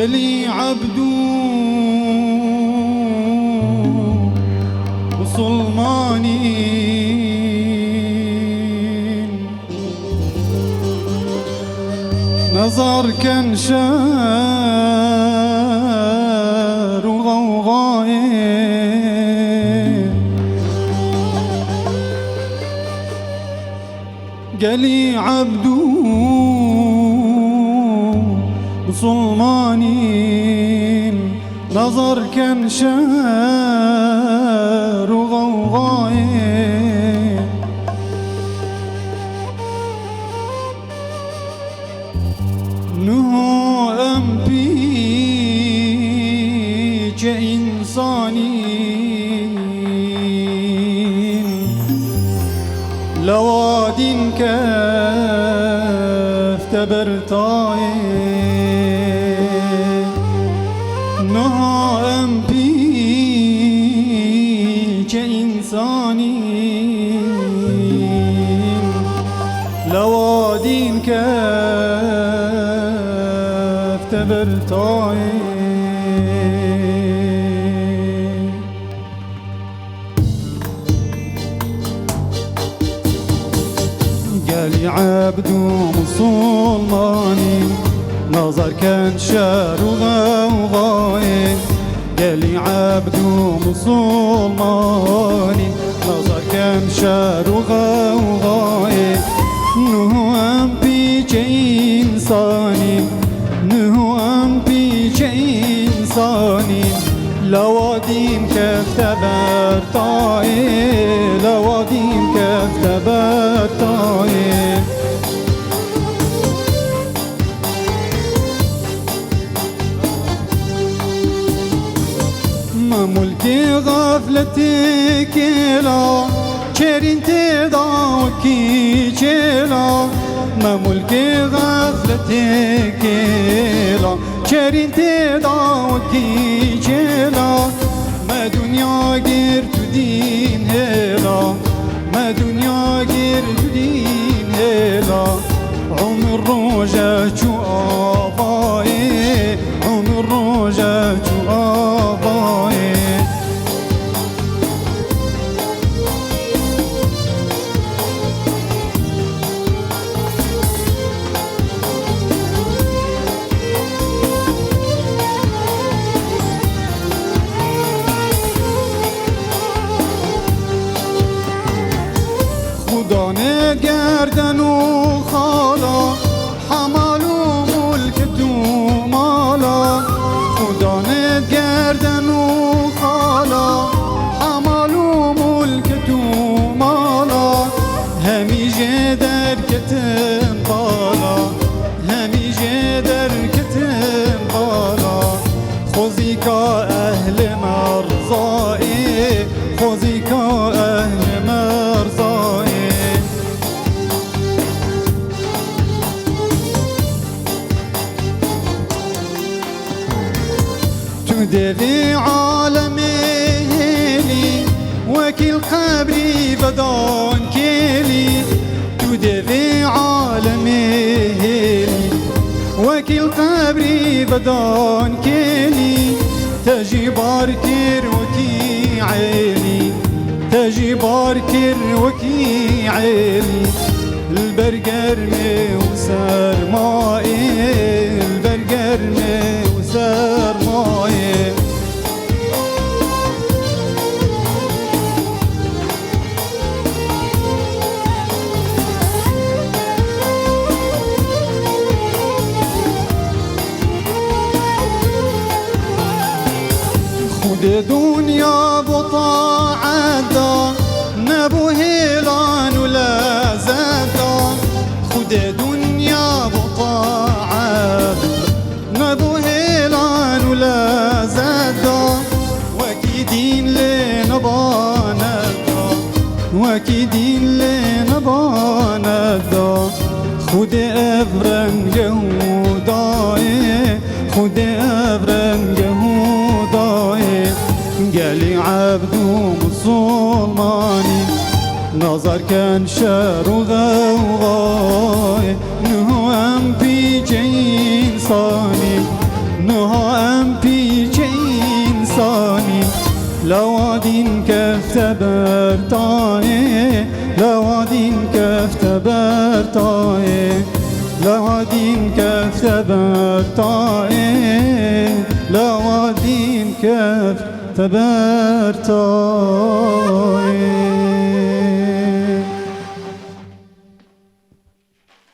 قلي عبدو مسلمانين نظر كان شار وغوغائين قلي عبدو مسلمانين نظر كان شار وغوغائين نهو أم بيج إنسانين لوادين كيف تبرتاين نهو أم بيج إنسانين لوادين كيف تبرتاين قالي عبدو مسلمانين نظر كان شار وغوغائين قالي عبدو مسلمانين نظر كان شار وغوغائين نهو أم بيج إنسانين نهو أم بيج إنسانين لوادين كيف تبرتاين لوادين كيف تبرتاين ما ملكي غفلتك لا شيرين تضاوكي جلا ما ملكي غفلتك لا شيرين تضاوكي جلا ما دنيا غير تدين هلا ما دنيا غير تدين هلا عمر روجة شو آبائي عمر روجة شو آبائي خدانه گردن و خالا حمال و ملکت و مالا خدانه گردن و خالا حمال و ملکت و مالا همیشه در کتم بالا همیشه در کتم بالا خوزی کا اهل مرزایی خوزی کا اهل مرزایی تدري عالمي وكل قبري بدون كيلي تدري عالمي وكل قبري بدون كيلي تجي باركر وكي عيني تجي باركر وكي عيني البرقر وسر مائي البرقر وسر مائي خود دنيا بطاعة نبو هيلان ولا زادا خود دنيا بطاعة نبو هيلان ولا زادا وكيدين لنباندا وكيدين لنباندا خود افرن جهوداي خود افرن جهوداي قالي عبدو مسلماني نظر كان شار وغوغاي نهو أم بيج إنساني نها ام پیچ انسانی لوادین کفت برتای لوادین کفت برتای لوادین کفت برتای لوادین کفت برتای